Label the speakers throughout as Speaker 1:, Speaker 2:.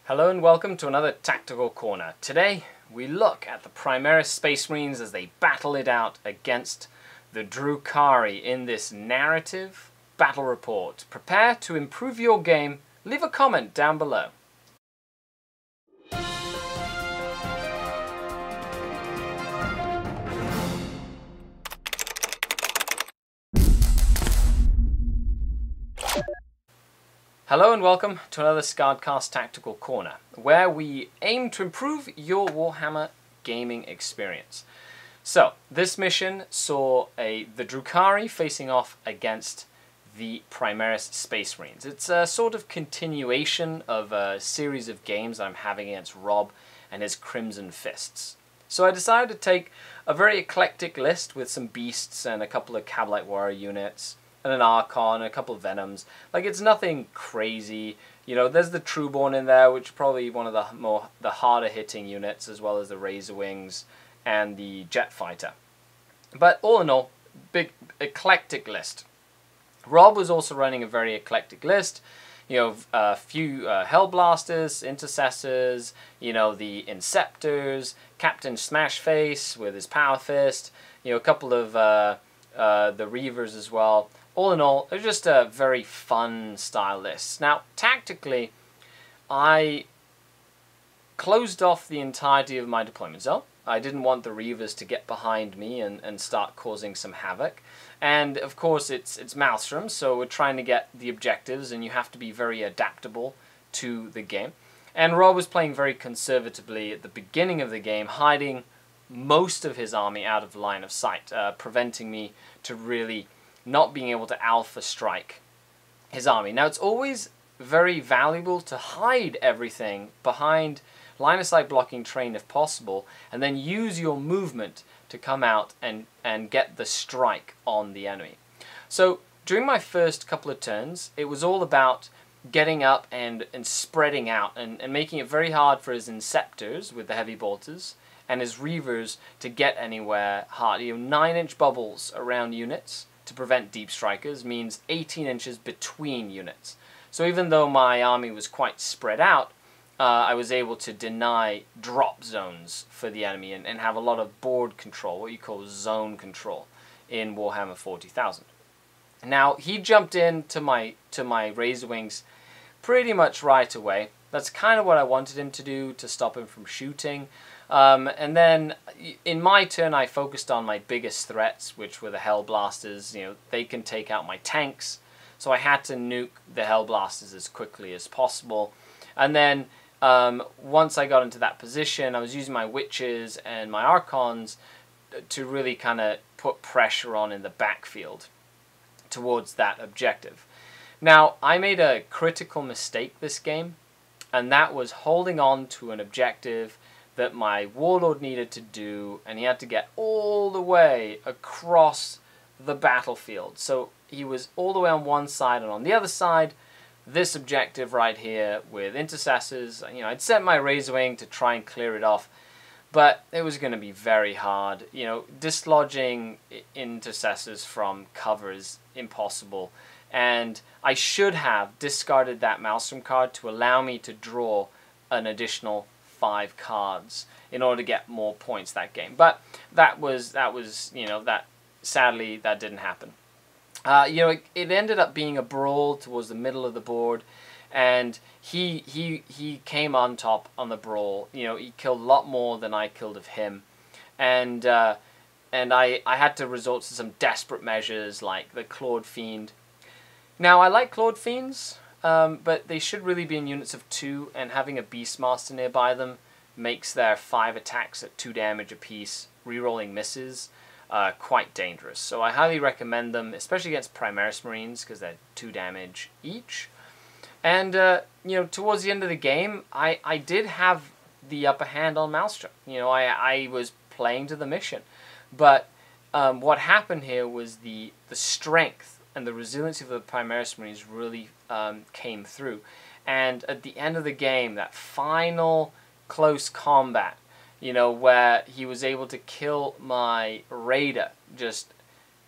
Speaker 1: Hello and welcome to another Tactical Corner. Today we look at the Primaris Space Marines as they battle it out against the Drukhari in this narrative battle report. Prepare to improve your game. Leave a comment down below. Hello and welcome to another SkaredCast Tactical Corner, where we aim to improve your Warhammer gaming experience. So, this mission saw the Drukhari facing off against the Primaris Space Marines. It's a sort of continuation of a series of games I'm having against Rob and his Crimson Fists. So I decided to take a very eclectic list with some beasts and a couple of Cavalite Warrior units, and an Archon, a couple of Venoms. Like, it's nothing crazy. You know, there's the Trueborn in there, which is probably one of the harder hitting units, as well as the Razor Wings and the Jet Fighter. But all in all, big eclectic list. Rob was also running a very eclectic list. You know, a few Hellblasters, Intercessors, you know, the Inceptors, Captain Smashface with his Power Fist, you know, a couple of the Reavers as well. All in all, it was just a very fun style list. Now, tactically, I closed off the entirety of my deployment zone. I didn't want the Reavers to get behind me and start causing some havoc. And, of course, it's Maelstrom, so we're trying to get the objectives, and you have to be very adaptable to the game. And Rob was playing very conservatively at the beginning of the game, hiding most of his army out of line of sight, preventing me to really not being able to alpha strike his army. Now, it's always very valuable to hide everything behind line of sight blocking terrain if possible, and then use your movement to come out and get the strike on the enemy. So during my first couple of turns, it was all about getting up and spreading out and making it very hard for his Inceptors with the heavy bolters and his Reavers to get anywhere hard. You know, 9-inch bubbles around units to prevent deep strikers means 18 inches between units. So even though my army was quite spread out, I was able to deny drop zones for the enemy and have a lot of board control, what you call zone control, in Warhammer 40,000. Now, he jumped into my Razor Wings pretty much right away. That's kind of what I wanted him to do, to stop him from shooting. And then in my turn, I focused on my biggest threats, which were the Hellblasters. You know, they can take out my tanks, so I had to nuke the Hellblasters as quickly as possible. And then once I got into that position, I was using my Witches and my Archons to really kind of put pressure on in the backfield towards that objective. Now, I made a critical mistake this game, and that was holding on to an objective that my Warlord needed to do, and he had to get all the way across the battlefield. So he was all the way on one side, and on the other side, this objective right here with Intercessors. You know, I'd sent my Razor Wing to try and clear it off, but it was going to be very hard. You know, dislodging Intercessors from cover is impossible, and I should have discarded that Maelstrom card to allow me to draw an additional 5 cards in order to get more points that game. But that was you know, that sadly that didn't happen. You know, it ended up being a brawl towards the middle of the board, and he came on top on the brawl. You know, he killed a lot more than I killed of him, and I had to resort to some desperate measures like the Clawed Fiend. Now, I like Clawed Fiends, but they should really be in units of 2, and having a Beastmaster nearby them makes their 5 attacks at 2 damage apiece, rerolling misses, quite dangerous. So I highly recommend them, especially against Primaris Marines, because they're 2 damage each. And, you know, towards the end of the game, I did have the upper hand on Maelstrom. You know, I was playing to the mission. But what happened here was the strength and the resiliency of the Primaris Marines really came through. And at the end of the game, that final close combat, you know, where he was able to kill my Raider, just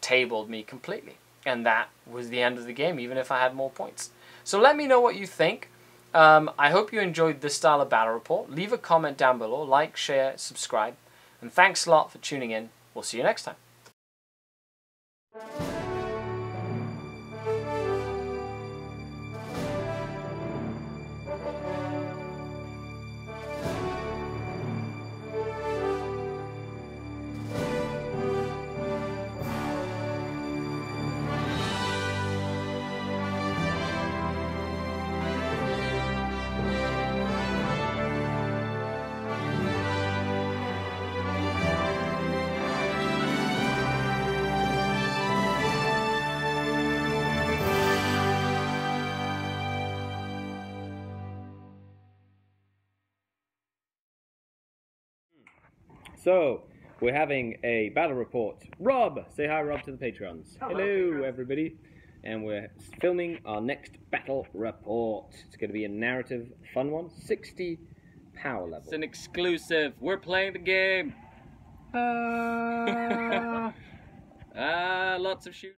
Speaker 1: tabled me completely. And that was the end of the game, even if I had more points. So let me know what you think. I hope you enjoyed this style of battle report. Leave a comment down below. Like, share, subscribe. And thanks a lot for tuning in. We'll see you next time.
Speaker 2: So, we're having a battle report. Rob! Say hi, Rob, to the Patrons. Hello, everybody. And we're filming our next battle report. It's going to be a narrative, fun one. 60 power level.
Speaker 3: It's an exclusive. We're playing the game. Lots of shooting.